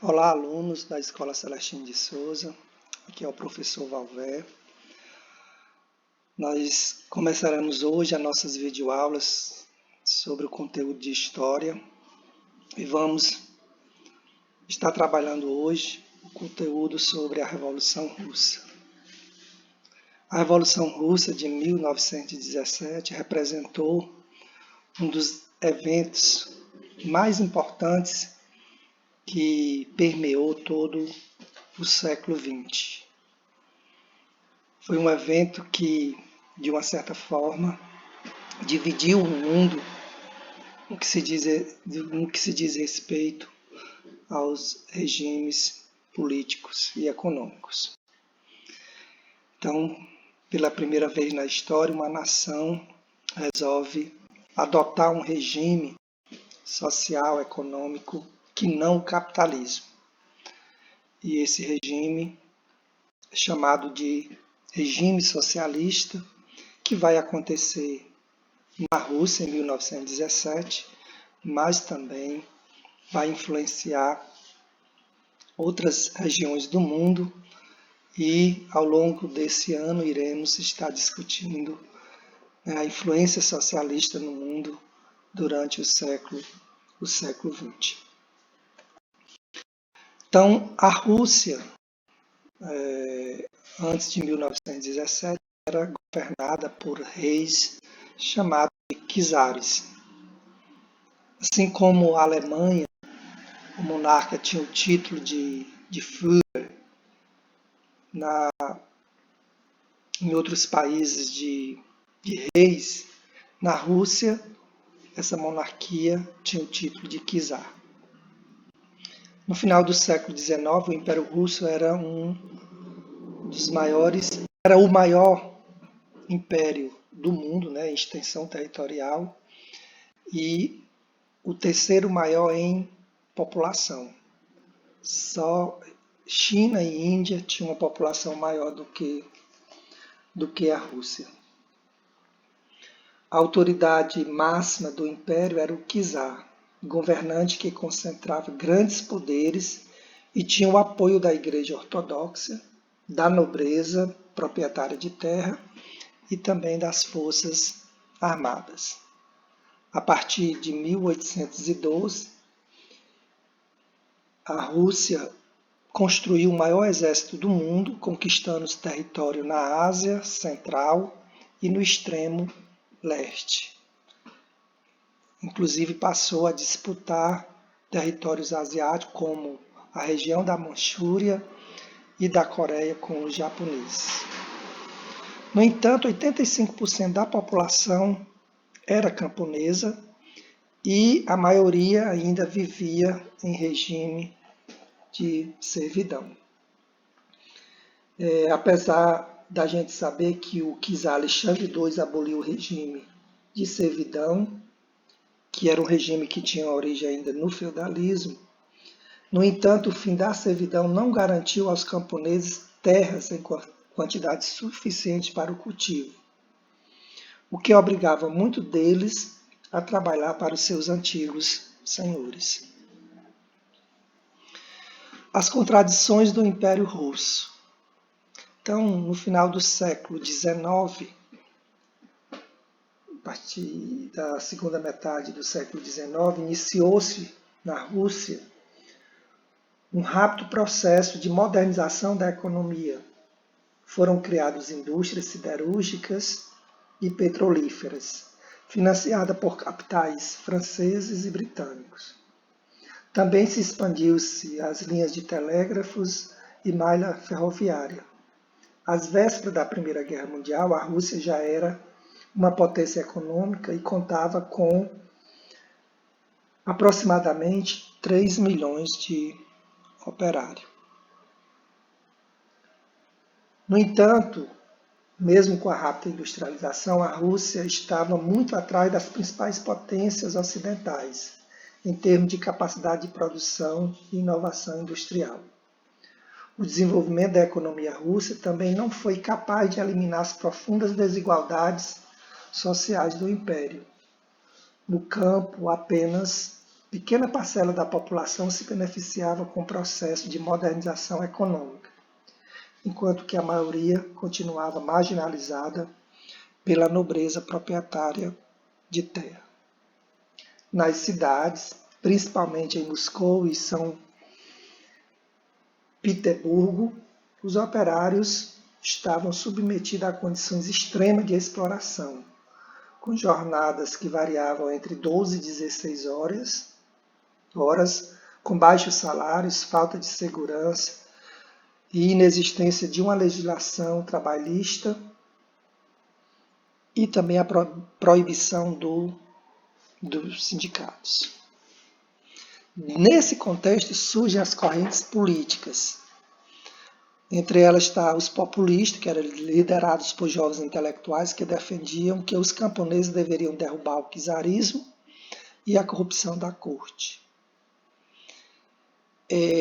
Olá, alunos da Escola Celestino de Souza, aqui é o professor Valvé. Nós começaremos hoje as nossas videoaulas sobre o conteúdo de História e vamos estar trabalhando hoje o conteúdo sobre a Revolução Russa. A Revolução Russa de 1917 representou um dos eventos mais importantes que permeou todo o século XX. Foi um evento que, de uma certa forma, dividiu o mundo no que se diz respeito aos regimes políticos e econômicos. Então, pela primeira vez na história, uma nação resolve adotar um regime social, econômico, que não o capitalismo. E esse regime é chamado de regime socialista, que vai acontecer na Rússia em 1917, mas também vai influenciar outras regiões do mundo e ao longo desse ano iremos estar discutindo a influência socialista no mundo durante o século XX. Então, a Rússia, antes de 1917, era governada por reis chamados de czares. Assim como a Alemanha, o monarca tinha o título de Führer, em outros países de reis, na Rússia, essa monarquia tinha o título de czar. No final do século XIX, o Império Russo era um dos maiores, era o maior império do mundo, em extensão territorial, e o terceiro maior em população. Só China e Índia tinham uma população maior do que a Rússia. A autoridade máxima do império era o czar, governante que concentrava grandes poderes e tinha o apoio da Igreja Ortodoxa, da nobreza proprietária de terra e também das forças armadas. A partir de 1812, a Rússia construiu o maior exército do mundo, conquistando os territórios na Ásia Central e no extremo leste. Inclusive passou a disputar territórios asiáticos como a região da Manchúria e da Coreia com os japoneses. No entanto, 85% da população era camponesa e a maioria ainda vivia em regime de servidão. Apesar da gente saber que o czar Alexandre II aboliu o regime de servidão, que era um regime que tinha origem ainda no feudalismo, no entanto, o fim da servidão não garantiu aos camponeses terras em quantidade suficiente para o cultivo, o que obrigava muitos deles a trabalhar para os seus antigos senhores. As contradições do Império Russo. Então, no final do século XIX, a partir da segunda metade do século XIX, iniciou-se na Rússia um rápido processo de modernização da economia. Foram criadas indústrias siderúrgicas e petrolíferas, financiadas por capitais franceses e britânicos. Também se expandiu-se as linhas de telégrafos e malha ferroviária. Às vésperas da Primeira Guerra Mundial, a Rússia já era uma potência econômica e contava com aproximadamente 3 milhões de operários. No entanto, mesmo com a rápida industrialização, a Rússia estava muito atrás das principais potências ocidentais, em termos de capacidade de produção e inovação industrial. O desenvolvimento da economia russa também não foi capaz de eliminar as profundas desigualdades sociais do império. No campo, apenas pequena parcela da população se beneficiava com o processo de modernização econômica, enquanto que a maioria continuava marginalizada pela nobreza proprietária de terra. Nas cidades, principalmente em Moscou e São Petersburgo, os operários estavam submetidos a condições extremas de exploração, com jornadas que variavam entre 12 e 16 horas, com baixos salários, falta de segurança e inexistência de uma legislação trabalhista e também a proibição dos sindicatos. Nesse contexto surgem as correntes políticas. Entre elas está os populistas, que eram liderados por jovens intelectuais que defendiam que os camponeses deveriam derrubar o czarismo e a corrupção da corte.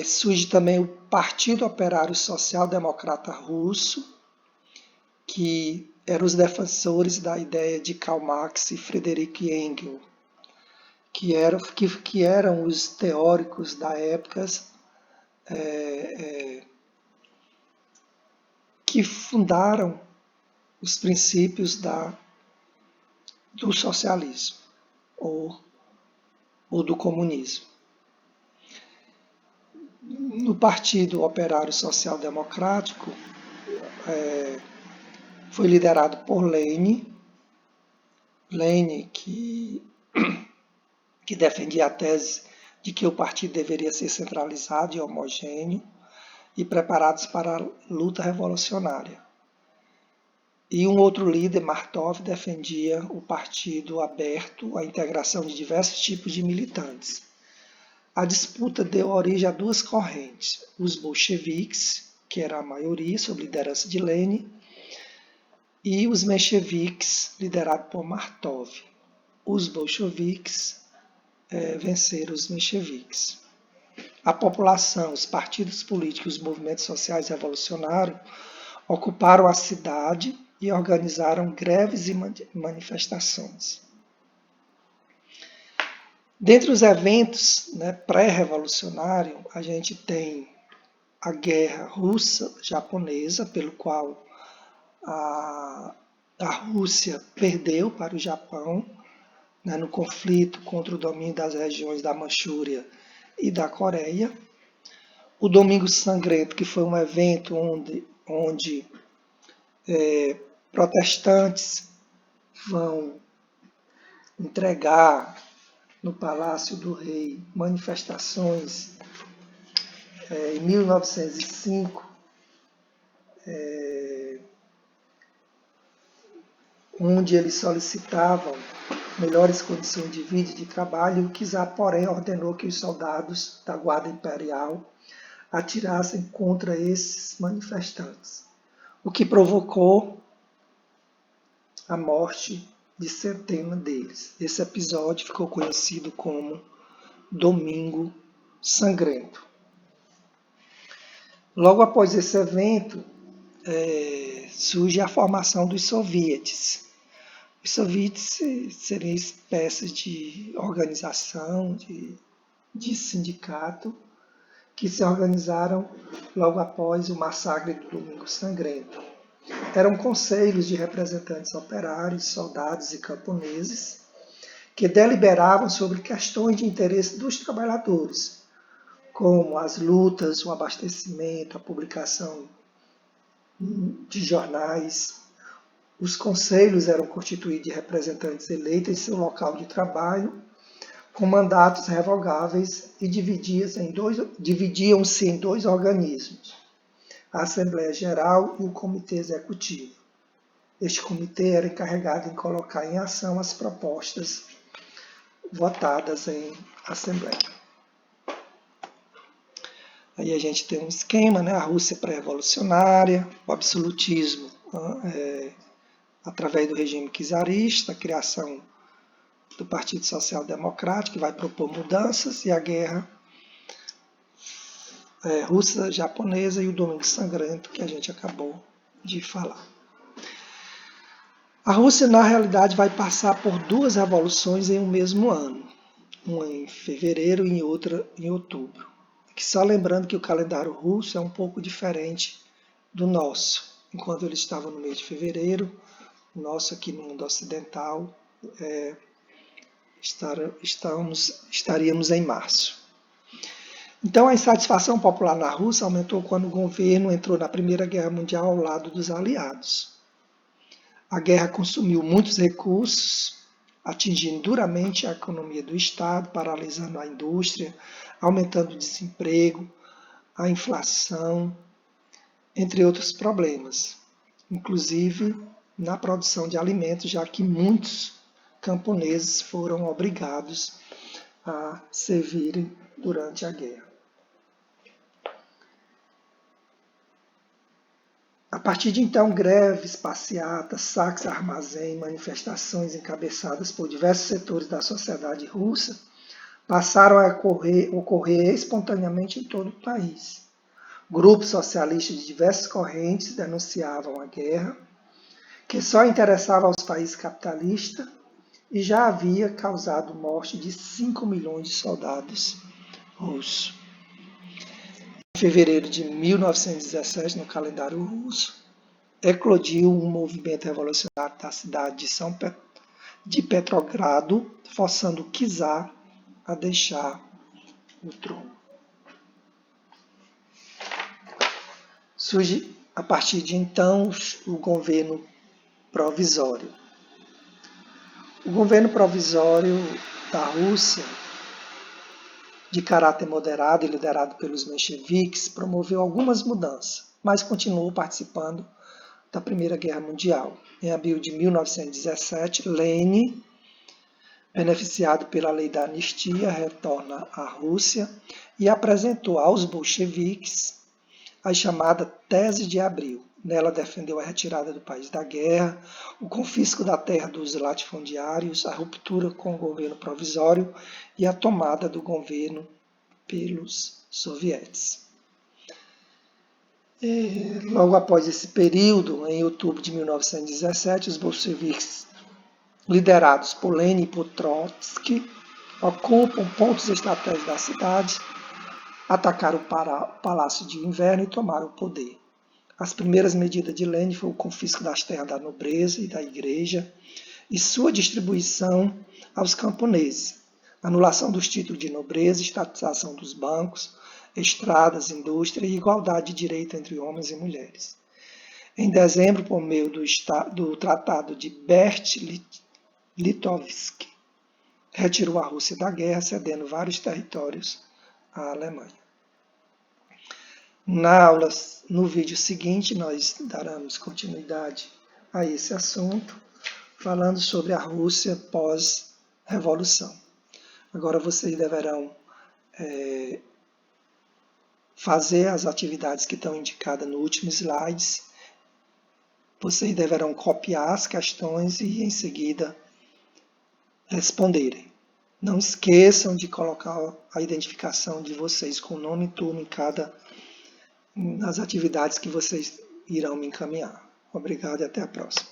Surge também o Partido Operário Social Democrata Russo, que eram os defensores da ideia de Karl Marx e Friedrich Engels, que eram os teóricos da época que fundaram os princípios do socialismo ou do comunismo. No Partido Operário Social Democrático, foi liderado por Lenin que defendia a tese de que o partido deveria ser centralizado e homogêneo e preparados para a luta revolucionária. E um outro líder, Martov, defendia o partido aberto à integração de diversos tipos de militantes. A disputa deu origem a duas correntes, os bolcheviques, que era a maioria, sob liderança de Lenin, e os mencheviques, liderados por Martov. Os bolcheviques venceram os mencheviques. A população, os partidos políticos, os movimentos sociais revolucionários ocuparam a cidade e organizaram greves e manifestações. Dentre os eventos pré-revolucionários, a gente tem a Guerra Russa-Japonesa, pelo qual a Rússia perdeu para o Japão, no conflito contra o domínio das regiões da Manchúria e da Coreia. O Domingo Sangrento, que foi um evento onde protestantes vão entregar no Palácio do Rei manifestações em 1905, onde eles solicitavam melhores condições de vida e de trabalho, e o czar, porém, ordenou que os soldados da Guarda Imperial atirassem contra esses manifestantes, o que provocou a morte de centenas deles. Esse episódio ficou conhecido como Domingo Sangrento. Logo após esse evento, surge a formação dos sovietes. Os sovietes seriam espécies de organização, de sindicato, que se organizaram logo após o massacre do Domingo Sangrento. Eram conselhos de representantes operários, soldados e camponeses que deliberavam sobre questões de interesse dos trabalhadores, como as lutas, o abastecimento, a publicação de jornais. Os conselhos eram constituídos de representantes eleitos em seu local de trabalho, com mandatos revogáveis e dividiam-se em dois organismos, a Assembleia Geral e o Comitê Executivo. Este comitê era encarregado em colocar em ação as propostas votadas em Assembleia. Aí a gente tem um esquema, a Rússia pré-revolucionária, o absolutismo através do regime czarista, a criação do Partido Social Democrático, que vai propor mudanças, e a guerra russa-japonesa e o Domingo Sangrento, que a gente acabou de falar. A Rússia, na realidade, vai passar por duas revoluções em um mesmo ano. uma em fevereiro e outra em outubro. Aqui só lembrando que o calendário russo é um pouco diferente do nosso. Enquanto eles estavam no mês de fevereiro, o nosso aqui no mundo ocidental estaríamos em março. Então a insatisfação popular na Rússia aumentou quando o governo entrou na Primeira Guerra Mundial ao lado dos aliados. A guerra consumiu muitos recursos, atingindo duramente a economia do Estado, paralisando a indústria, aumentando o desemprego, a inflação, entre outros problemas, inclusive na produção de alimentos, já que muitos camponeses foram obrigados a servirem durante a guerra. A partir de então, greves, passeatas, saques a armazém, manifestações encabeçadas por diversos setores da sociedade russa passaram a ocorrer espontaneamente em todo o país. Grupos socialistas de diversas correntes denunciavam a guerra, que só interessava aos países capitalistas e já havia causado morte de 5 milhões de soldados russos. Em fevereiro de 1917, no calendário russo, eclodiu um movimento revolucionário da cidade de Petrogrado, forçando o czar a deixar o trono. Surge, a partir de então, o governo provisório. O governo provisório da Rússia, de caráter moderado e liderado pelos mencheviques, promoveu algumas mudanças, mas continuou participando da Primeira Guerra Mundial. Em abril de 1917, Lenin, beneficiado pela lei da anistia, retorna à Rússia e apresentou aos bolcheviques a chamada Tese de Abril. Nela defendeu a retirada do país da guerra, o confisco da terra dos latifundiários, a ruptura com o governo provisório e a tomada do governo pelos sovietes. Logo após esse período, em outubro de 1917, os bolcheviques, liderados por Lenin e por Trotsky, ocupam pontos estratégicos da cidade, atacaram o Palácio de Inverno e tomaram o poder. As primeiras medidas de Lenin foram o confisco das terras da nobreza e da igreja e sua distribuição aos camponeses, anulação dos títulos de nobreza, estatização dos bancos, estradas, indústria e igualdade de direito entre homens e mulheres. Em dezembro, por meio do Tratado de Brest-Litovsk, retirou a Rússia da guerra, cedendo vários territórios à Alemanha. No vídeo seguinte, nós daremos continuidade a esse assunto, falando sobre a Rússia pós-revolução. Agora vocês deverão fazer as atividades que estão indicadas no último slide. Vocês deverão copiar as questões e, em seguida, responderem. Não esqueçam de colocar a identificação de vocês com nome e turno nas atividades que vocês irão me encaminhar. Obrigado e até a próxima.